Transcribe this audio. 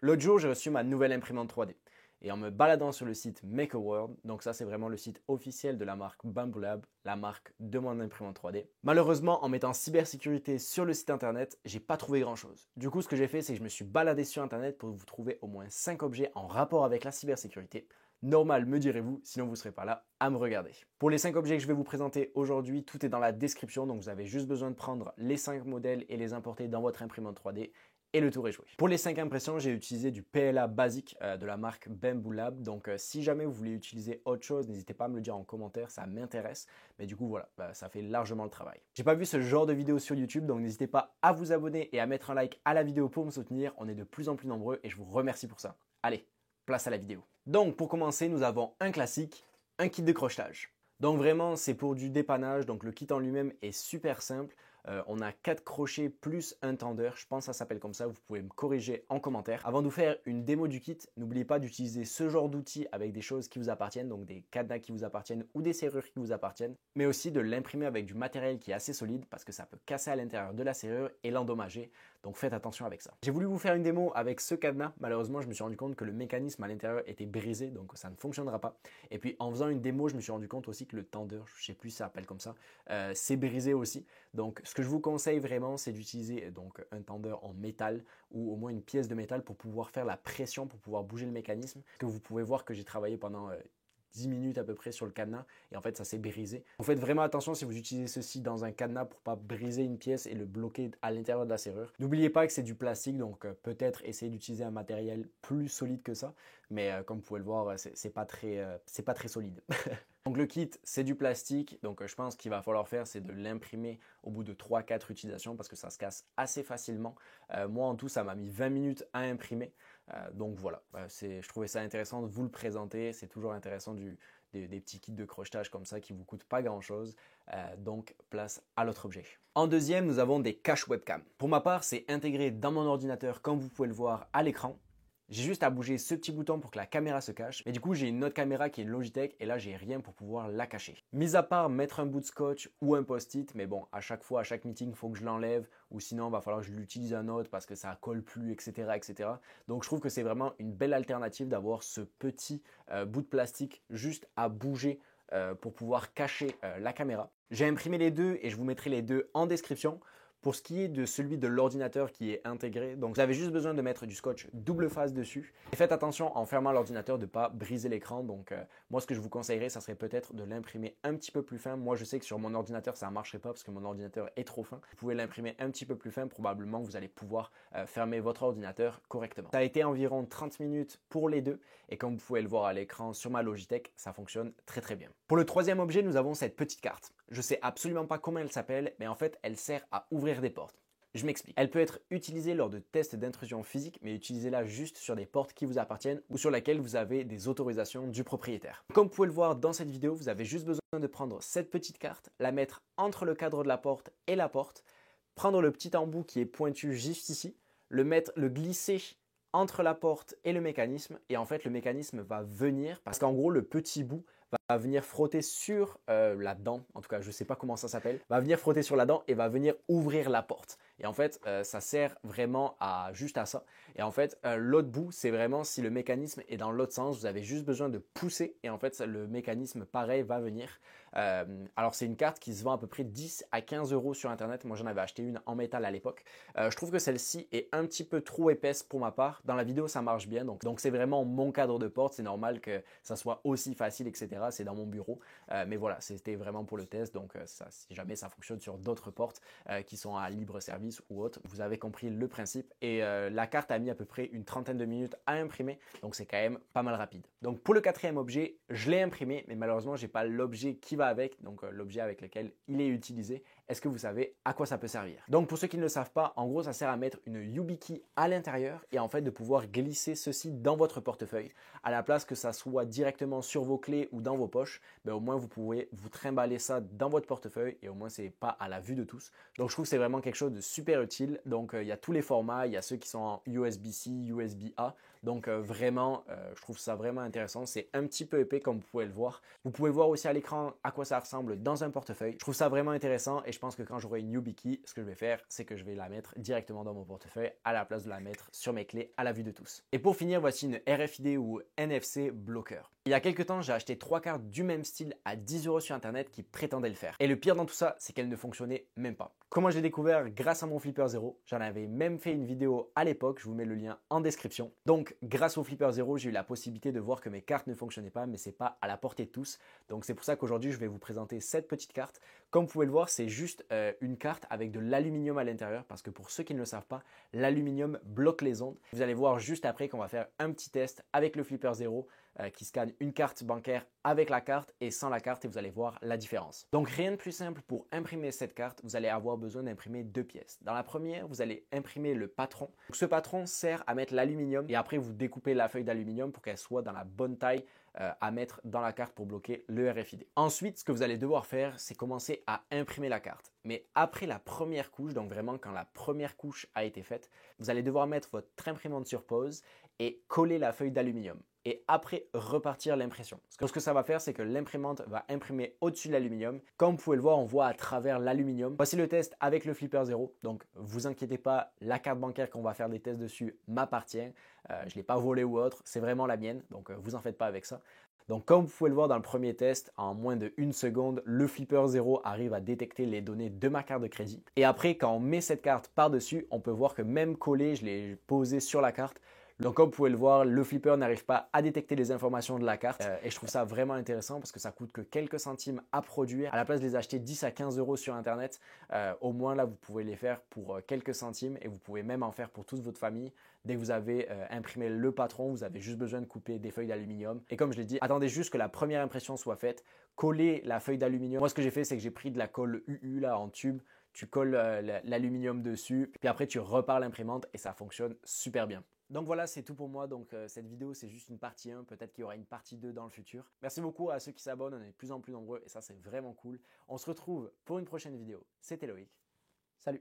L'autre jour, j'ai reçu ma nouvelle imprimante 3D. Et en me baladant sur le site Make a World, donc ça c'est vraiment le site officiel de la marque Bambu Lab, la marque de mon imprimante 3D. Malheureusement, en mettant cybersécurité sur le site internet, j'ai pas trouvé grand chose. Du coup, ce que j'ai fait, c'est que je me suis baladé sur internet pour vous trouver au moins 5 objets en rapport avec la cybersécurité. Normal, me direz-vous, sinon vous ne serez pas là à me regarder. Pour les 5 objets que je vais vous présenter aujourd'hui, tout est dans la description, donc vous avez juste besoin de prendre les 5 modèles et les importer dans votre imprimante 3D. Et le tour est joué. Pour les 5 impressions, j'ai utilisé du PLA basique de la marque Bambu Lab. Donc si jamais vous voulez utiliser autre chose, n'hésitez pas à me le dire en commentaire, ça m'intéresse. Mais du coup voilà, ça fait largement le travail. J'ai pas vu ce genre de vidéo sur YouTube, donc n'hésitez pas à vous abonner et à mettre un like à la vidéo pour me soutenir. On est de plus en plus nombreux et je vous remercie pour ça. Allez, place à la vidéo. Donc pour commencer, nous avons un classique, un kit de crochetage. Donc vraiment, c'est pour du dépannage, donc le kit en lui-même est super simple. On a 4 crochets plus un tendeur, je pense que ça s'appelle comme ça, vous pouvez me corriger en commentaire. Avant de vous faire une démo du kit, n'oubliez pas d'utiliser ce genre d'outils avec des choses qui vous appartiennent, donc des cadenas qui vous appartiennent ou des serrures qui vous appartiennent, mais aussi de l'imprimer avec du matériel qui est assez solide parce que ça peut casser à l'intérieur de la serrure et l'endommager, donc faites attention avec ça. J'ai voulu vous faire une démo avec ce cadenas, malheureusement je me suis rendu compte que le mécanisme à l'intérieur était brisé, donc ça ne fonctionnera pas. Et puis en faisant une démo, je me suis rendu compte aussi que le tendeur, je sais plus si ça s'appelle comme ça, c'est brisé aussi. Donc ce que je vous conseille vraiment, c'est d'utiliser donc un tendeur en métal ou au moins une pièce de métal pour pouvoir faire la pression, pour pouvoir bouger le mécanisme. Que vous pouvez voir que j'ai travaillé pendant 10 minutes à peu près sur le cadenas et en fait ça s'est brisé. Vous faites vraiment attention si vous utilisez ceci dans un cadenas pour pas briser une pièce et le bloquer à l'intérieur de la serrure. N'oubliez pas que c'est du plastique, donc peut-être essayer d'utiliser un matériel plus solide que ça, mais comme vous pouvez le voir, c'est pas très solide. Donc le kit, c'est du plastique, donc je pense qu'il va falloir faire, c'est de l'imprimer au bout de 3-4 utilisations parce que ça se casse assez facilement. Moi en tout, ça m'a mis 20 minutes à imprimer, donc voilà, je trouvais ça intéressant de vous le présenter, c'est toujours intéressant des petits kits de crochetage comme ça qui ne vous coûtent pas grand chose, donc place à l'autre objet. En deuxième, nous avons des caches webcam. Pour ma part, c'est intégré dans mon ordinateur comme vous pouvez le voir à l'écran. J'ai juste à bouger ce petit bouton pour que la caméra se cache. Mais du coup, j'ai une autre caméra qui est Logitech et là, j'ai rien pour pouvoir la cacher. Mis à part mettre un bout de scotch ou un post-it, mais bon, à chaque fois, à chaque meeting, il faut que je l'enlève ou sinon, il va falloir que je l'utilise un autre parce que ça colle plus, etc., etc. Donc, je trouve que c'est vraiment une belle alternative d'avoir ce petit bout de plastique juste à bouger pour pouvoir cacher la caméra. J'ai imprimé les deux et je vous mettrai les deux en description. Pour ce qui est de celui de l'ordinateur qui est intégré, donc vous avez juste besoin de mettre du scotch double face dessus. Et faites attention en fermant l'ordinateur de ne pas briser l'écran. Donc moi ce que je vous conseillerais, ça serait peut-être de l'imprimer un petit peu plus fin. Moi je sais que sur mon ordinateur ça ne marcherait pas parce que mon ordinateur est trop fin. Vous pouvez l'imprimer un petit peu plus fin, probablement vous allez pouvoir fermer votre ordinateur correctement. Ça a été environ 30 minutes pour les deux et comme vous pouvez le voir à l'écran sur ma Logitech, ça fonctionne très très bien. Pour le troisième objet, nous avons cette petite carte. Je sais absolument pas comment elle s'appelle, mais en fait elle sert à ouvrir des portes. Je m'explique. Elle peut être utilisée lors de tests d'intrusion physique, mais utilisez-la juste sur des portes qui vous appartiennent ou sur lesquelles vous avez des autorisations du propriétaire. Comme vous pouvez le voir dans cette vidéo, vous avez juste besoin de prendre cette petite carte, la mettre entre le cadre de la porte et la porte, prendre le petit embout qui est pointu juste ici, le glisser entre la porte et le mécanisme et en fait le mécanisme va venir parce qu'en gros le petit bout va venir frotter sur la dent, en tout cas je ne sais pas comment ça s'appelle, va venir frotter sur la dent et va venir ouvrir la porte. Et en fait, ça sert vraiment juste à ça. Et en fait, l'autre bout, c'est vraiment si le mécanisme est dans l'autre sens, vous avez juste besoin de pousser et en fait, le mécanisme pareil va venir. Alors c'est une carte qui se vend à peu près 10 à 15 euros sur internet. Moi j'en avais acheté une en métal à l'époque. Je trouve que celle-ci est un petit peu trop épaisse pour ma part. Dans la vidéo ça marche bien, donc c'est vraiment mon cadre de porte. C'est normal que ça soit aussi facile, etc. C'est dans mon bureau. Mais voilà, c'était vraiment pour le test. Donc si jamais ça fonctionne sur d'autres portes qui sont à libre service ou autre, vous avez compris le principe. Et la carte a mis à peu près une trentaine de minutes à imprimer. Donc c'est quand même pas mal rapide. Donc pour le quatrième objet, je l'ai imprimé, mais malheureusement j'ai pas l'objet qui va avec, donc l'objet avec lequel il est utilisé. Est-ce que vous savez à quoi ça peut servir? Donc pour ceux qui ne le savent pas, en gros ça sert à mettre une YubiKey à l'intérieur et en fait de pouvoir glisser ceci dans votre portefeuille. À la place que ça soit directement sur vos clés ou dans vos poches, ben, au moins vous pouvez vous trimballer ça dans votre portefeuille et au moins c'est pas à la vue de tous. Donc je trouve que c'est vraiment quelque chose de super utile. Donc il y a tous les formats, il y a ceux qui sont en USB-C, USB-A. Donc vraiment, je trouve ça vraiment intéressant. C'est un petit peu épais comme vous pouvez le voir. Vous pouvez voir aussi à l'écran à quoi ça ressemble dans un portefeuille. Je trouve ça vraiment intéressant et et je pense que quand j'aurai une YubiKey, ce que je vais faire, c'est que je vais la mettre directement dans mon portefeuille à la place de la mettre sur mes clés à la vue de tous. Et pour finir, voici une RFID ou NFC bloqueur. Il y a quelques temps, j'ai acheté 3 cartes du même style à 10 € sur internet qui prétendaient le faire. Et le pire dans tout ça, c'est qu'elles ne fonctionnaient même pas. Comment j'ai découvert? Grâce à mon Flipper Zero. J'en avais même fait une vidéo à l'époque, je vous mets le lien en description. Donc grâce au Flipper Zero, j'ai eu la possibilité de voir que mes cartes ne fonctionnaient pas, mais c'est pas à la portée de tous. Donc c'est pour ça qu'aujourd'hui, je vais vous présenter cette petite carte. Comme vous pouvez le voir, c'est juste une carte avec de l'aluminium à l'intérieur, parce que pour ceux qui ne le savent pas, l'aluminium bloque les ondes. Vous allez voir juste après qu'on va faire un petit test avec le Flipper Zero qui scanne une carte bancaire avec la carte et sans la carte, et vous allez voir la différence. Donc rien de plus simple pour imprimer cette carte, vous allez avoir besoin d'imprimer 2 pièces. Dans la première, vous allez imprimer le patron. Donc, ce patron sert à mettre l'aluminium et après vous découpez la feuille d'aluminium pour qu'elle soit dans la bonne taille à mettre dans la carte pour bloquer le RFID. Ensuite, ce que vous allez devoir faire, c'est commencer à imprimer la carte. Mais après la première couche, donc vraiment quand la première couche a été faite, vous allez devoir mettre votre imprimante sur pause et coller la feuille d'aluminium. Et après repartir l'impression. Ce que ça va faire, c'est que l'imprimante va imprimer au-dessus de l'aluminium. Comme vous pouvez le voir, on voit à travers l'aluminium. Voici le test avec le Flipper Zero. Donc, vous inquiétez pas, la carte bancaire qu'on va faire des tests dessus m'appartient. Je ne l'ai pas volée ou autre, c'est vraiment la mienne. Donc, vous en faites pas avec ça. Donc, comme vous pouvez le voir dans le premier test, en moins de 1 seconde, le Flipper Zero arrive à détecter les données de ma carte de crédit. Et après, quand on met cette carte par-dessus, on peut voir que même collé, je l'ai posé sur la carte. Donc comme vous pouvez le voir, le flipper n'arrive pas à détecter les informations de la carte et je trouve ça vraiment intéressant parce que ça coûte que quelques centimes à produire. À la place de les acheter 10 à 15 € sur internet, au moins là vous pouvez les faire pour quelques centimes et vous pouvez même en faire pour toute votre famille. Dès que vous avez imprimé le patron, vous avez juste besoin de couper des feuilles d'aluminium. Et comme je l'ai dit, attendez juste que la première impression soit faite, collez la feuille d'aluminium. Moi ce que j'ai fait, c'est que j'ai pris de la colle UU là en tube. Tu colles l'aluminium dessus, puis après tu repars l'imprimante et ça fonctionne super bien. Donc voilà, c'est tout pour moi. Donc cette vidéo, c'est juste une partie 1. Peut-être qu'il y aura une partie 2 dans le futur. Merci beaucoup à ceux qui s'abonnent. On est de plus en plus nombreux et ça, c'est vraiment cool. On se retrouve pour une prochaine vidéo. C'était Loïc. Salut!